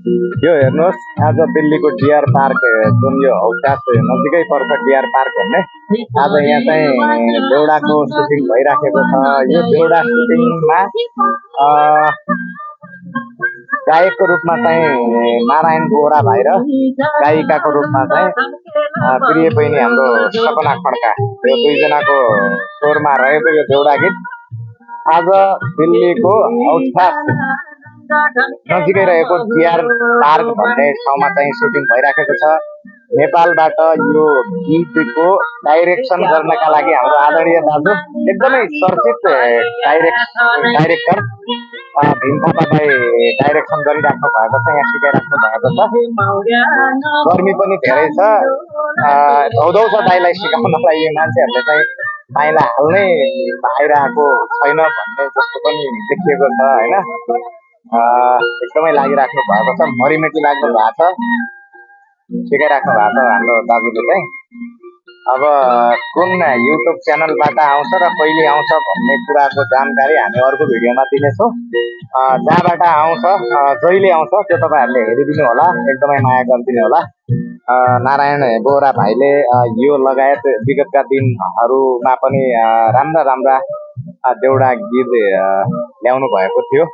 यो हेर्नुहोस् आज दिल्लीको डिआर पार्क जुन यो हौटास नजिकै पर्छ डिआर पार्क भन्ने आज यहाँ चाहिँ देउडाको सुटिङ भइराखेको छ। यो देउडा सुटिङमा गायकको रूपमा चाहिँ नारायण बोहरा भाइ र गायिकाको रूपमा चाहिँ प्रिय बहिनी हाम्रो सपना खड्का, यो दुईजनाको स्वरमा रहेको यो देउडा गीत आज दिल्लीको औठास नजिकै रहेको डिआर पार्क भन्ने ठाउँमा चाहिँ सुटिङ भइराखेको छ। नेपालबाट यो गीतको डाइरेक्सन गर्नका लागि हाम्रो आदरणीय दाजु एकदमै चर्चित डाइरेक्टर भीम थापालाई डाइरेक्सन गरिराख्नु भएको छ, यहाँ सिकाइराख्नु भएको छ। गर्मी पनि धेरै छ, धौधौ छ दाइलाई सिकाउनलाई। यो मान्छेहरूले चाहिँ दाइलाई हाल्नै आइरहेको छैन भन्ने जस्तो पनि देखिएको छ होइन। एकदमै लागिराख्नु भएको छ, मरिमेटी लाग्नु भएको छ, सिकाइराख्नु भएको छ हाम्रो दाजुले चाहिँ। अब कुन युट्युब च्यानलबाट आउँछ र कहिले आउँछ भन्ने कुराको जानकारी हामी अर्को भिडियोमा दिनेछौँ। जहाँबाट आउँछ जहिले आउँछ त्यो तपाईँहरूले हेरिदिनु होला, एकदमै माया गरिदिनु होला। नारायण बोहरा भाइले यो लगायत विगतका दिनहरूमा पनि राम्रा राम्रा देउडा गीत ल्याउनु भएको थियो।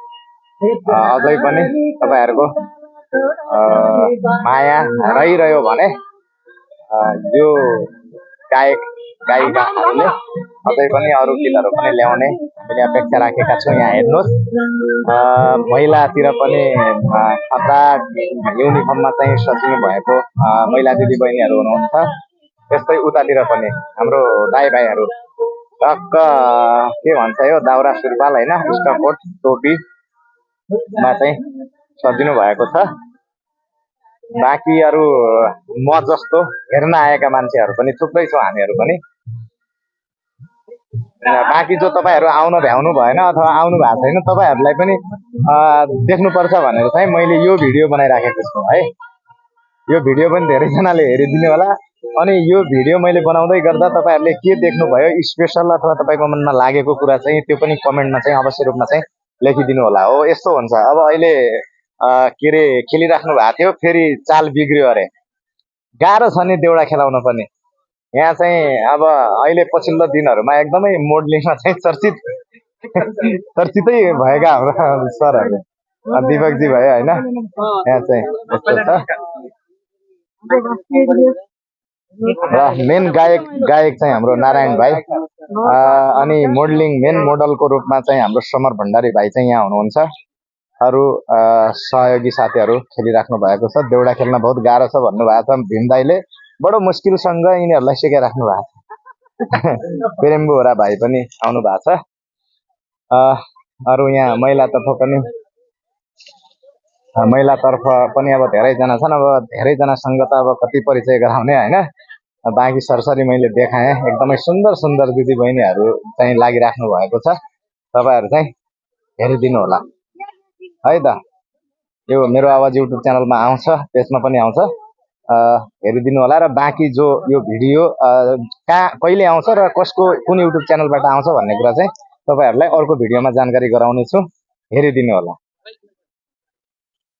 अझै पनि तपाईँहरूको माया रहिरह्यो भने यो गायक गायिकाहरूले अझै पनि अरू गीतहरू पनि ल्याउने हामीले अपेक्षा राखेका छौँ। यहाँ हेर्नुहोस् महिलातिर पनि खतरा युनिफर्ममा चाहिँ सजिनु भएको महिला दिदीबहिनीहरू हुनुहुन्छ। त्यस्तै उतातिर पनि हाम्रो दाइ भाइहरू टक्क के भन्छ यो दाउरा सुरुवाल होइन, स्टकोट टोपीमा चाहिँ सजिनु भएको छ। बाँकी अरू म जस्तो हेर्न आएका मान्छेहरू पनि थुप्रै छौँ हामीहरू पनि। बाँकी जो तपाईँहरू आउन भ्याउनु भएन अथवा आउनु भएको छैन तपाईँहरूलाई पनि देख्नुपर्छ भनेर चाहिँ मैले यो भिडियो बनाइराखेको छु है। यो भिडियो पनि धेरैजनाले हेरिदिनु होला। अनि यो भिडियो मैले बनाउँदै गर्दा तपाईँहरूले के देख्नुभयो स्पेसल अथवा तपाईँको मनमा लागेको कुरा चाहिँ त्यो पनि कमेन्टमा चाहिँ अवश्य रूपमा चाहिँ लेखिदिनु होला। हो यस्तो हुन्छ, अब अहिले के अरे खेलिराख्नु भएको थियो, फेरि चाल बिग्रियो अरे। गाह्रो छ नि देउडा खेलाउन पनि। यहाँ चाहिँ अब अहिले पछिल्लो दिनहरूमा एकदमै मोडलिङमा चाहिँ चर्चितै भएका हाम्रो सरहरू दिपकजी भयो होइन। यहाँ चाहिँ यस्तो छ र मेन गायक चाहिँ हाम्रो नारायण भाइ, अनि मोडलिङ मेन मोडलको रूपमा चाहिँ हाम्रो समर भण्डारी भाइ चाहिँ यहाँ हुनुहुन्छ। अरू सहयोगी साथीहरू खेलिराख्नु भएको छ। देउडा खेल्न बहुत गाह्रो छ भन्नुभएको छ भीम दाइले, बडो मुस्किलसँग यिनीहरूलाई सिकाइराख्नु भएको छ। प्रेम बोहरा भाइ पनि आउनु भएको छ। अरू यहाँ महिलातर्फ पनि अब धेरैजना छन्। अब धेरैजनासँग त अब कति परिचय गराउने होइन। बाँकी सरसरी मैले देखाएँ, एकदमै सुन्दर सुन्दर दिदीबहिनीहरू चाहिँ लागिराख्नु भएको छ। तपाईँहरू चाहिँ हेरिदिनु होला है त। यो मेरो आवाज युट्युब च्यानलमा आउँछ, त्यसमा पनि आउँछ, हेरिदिनु होला। र बाँकी जो यो भिडियो कहाँ कहिले आउँछ र कसको कुन युट्युब च्यानलबाट आउँछ भन्ने कुरा चाहिँ तपाईँहरूलाई अर्को भिडियोमा जानकारी गराउने छु, हेरिदिनु होला।